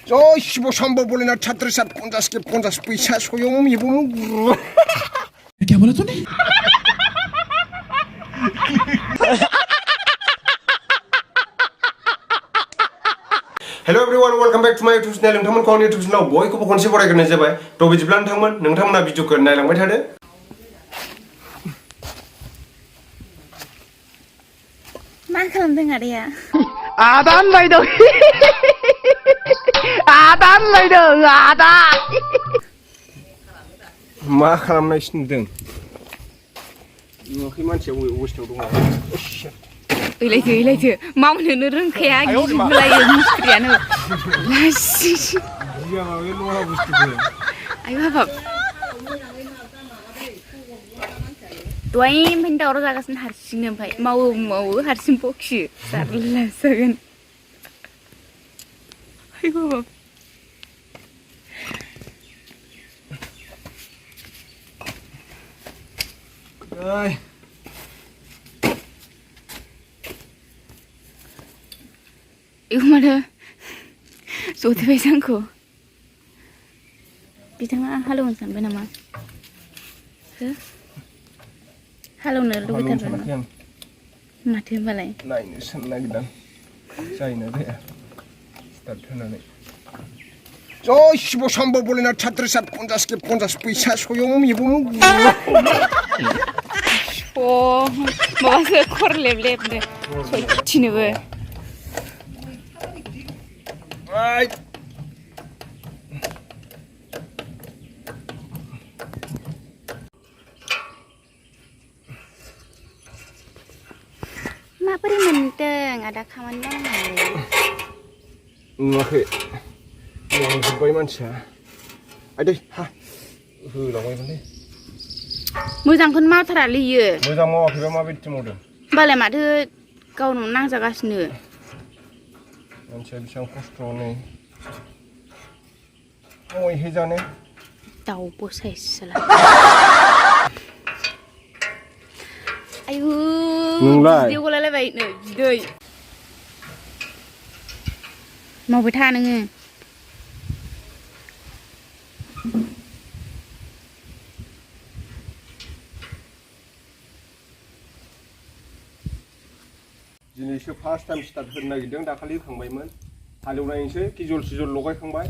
저 15,300원이나 차트를 50개 पैसा 소용 이보면 क्या बोला तूने? Hello everyone, welcome back to my YouTube channel. नोंथांमोनखौ आंनि YouTube channel बयखौबो खनसे बरायग्रोनाय जाबाय। थ' बिदिब्ला नोंथांमोना भिडिअखौ नायलांबाय थादो। मा खालामदों आदाया? आदान लायदों आदा मा खालामनायसो नुदों? नुवाखै मानसिया अबस्थायाव दङ। ओइलायथो मावनोनो रोंखाया गिलायो मिस्ट्रियानो लासि बिया माबे लहा बुस्थुखौ आय बाबा दहायनिफ्रायनो दावराव जागासिनो हारसिंनो ओमफ्राय मावो हारसिं बखियो जारला जागोन आय बाबा ओइ इखौ माथो जथेबायसो आंखौ बिथाङा हालेवनो सानबाय नामा हो हालेवनो लुबैथारबाय नामा माथो होनबालाय नायनो साननो नागिरदां जायोना जाया स्टार्ट होनानै 저 15,300원이나 차트를 50개 पैसा 소용 이보면 माबासो खर लेबलेबनो सयथिनोबो 아이 माबोरै मोनदों आदा खामानि मावनानै नुवाखै जोब्बाय मानसिया आदै हा होलांबायमोनलै मोजांखौनो मावथारालै इयो मोजां मावाखैबा माबायदि मावदों होमबालाय माथो गावनाव नांजागासिनो मानसिया बेसेबां खस्थ' नै मैहे जानो दाउब' साइससोला आयु बिदै गलायलायबाय नै बिदै मावबाय था नोङो दिनैसो फार्स्ट टाइम स्टार्ट होनो नागिरदों दाखालि होखांबायमोन हालेवनायसै किजल लगायखांबाय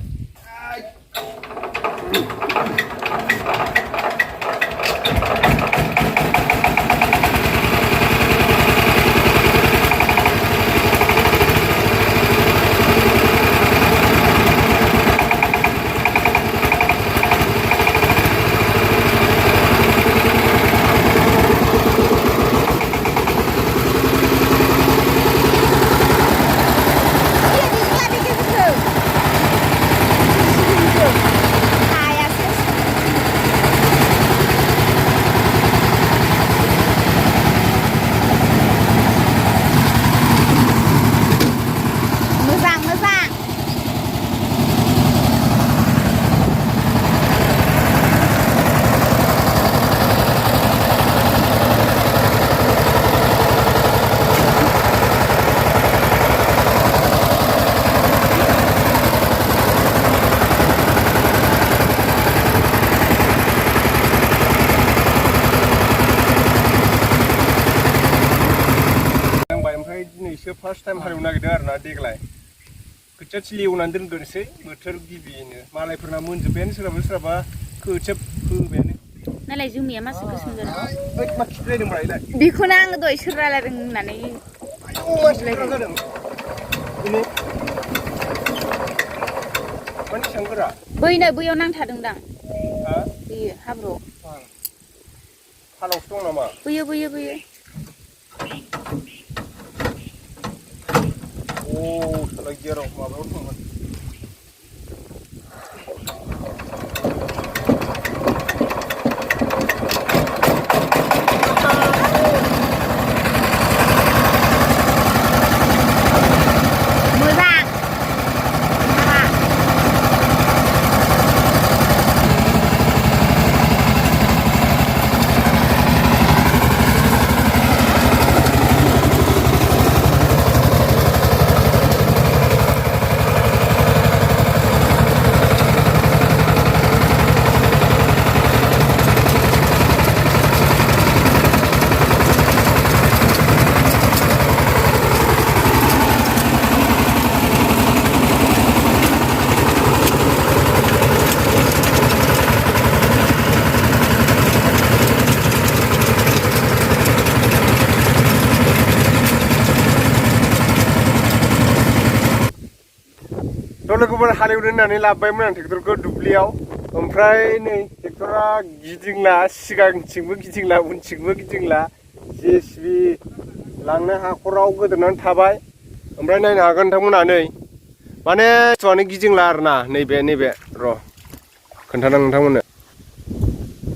दिनैसो फार्स्ट टाइम हालेवनो नागिरदों आरोना देग्लाय खोथिया थिलि एवनानै दोनग्रोनोसै बोथोर गिबियैनो मालायफोरना मोनजोब्बायानो सोरहाबा खोथिया फोबायानो नालाय जोंनिया मासे गोसोम जादों मा खिलायदोंब्रा इलाय बेखौनो आङो दहाय सोर रायलायदों होननानै जादों मानि सांगोरा बैयाव नांथादोंदां हा बैयो हाब्रुआव फालावसो दं नामा बैयो साला गियाराव माबायाव थांगोन मोजां लोगोफोर हालेवनो होननानै लाबोबायमोन आं ट्रेक्टरखौ दुब्लियाव ओमफ्राय नै ट्रेक्टरा गिदिंला सिगांथिंबो गिदिंला उनथिंबो गिदिंला जेसिबि लांनो हाखराव गोदोनानै थाबाय ओमफ्राय नायनो हागोन नोंथांमोना नै माने बुस्थुआनो गिदिंला आरोना नैबे र' खोन्थानां नोंथांमोननो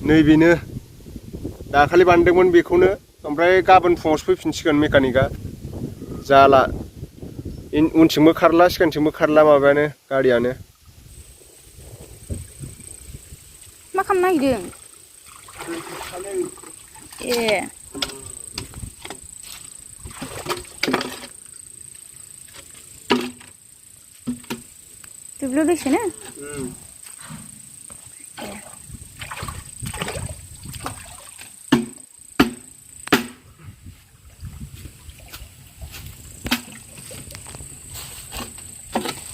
नैबेनो दाखालि बानायदोंमोन बेखौनो ओमफ्राय गाबोन फुङावसो फैफिनसिगोन मेकानिकआ जाला उनथिंबो खारला सिगांथिंबो खारला माबायानो गारियानो मा खालामनो नागिरदों ए दुब्लियाव दसेनो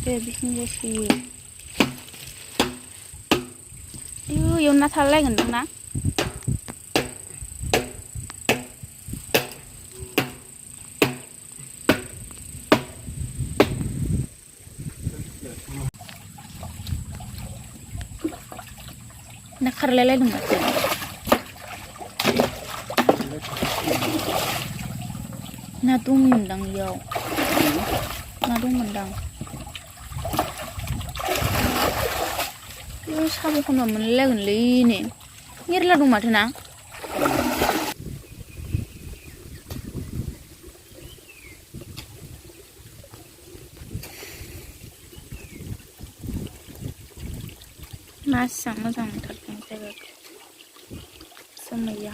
बिसिनि जासि इयाव ना थालायगोनदां ना ना खारलायलायदों माथो ना दंमोनदां इयाव ना दंमोनदां साम' खनबा मोनलायगोनलै ने मेरला दं माथो ना मासेबां मोजां मोनथारदों जायगाखौ जोमैया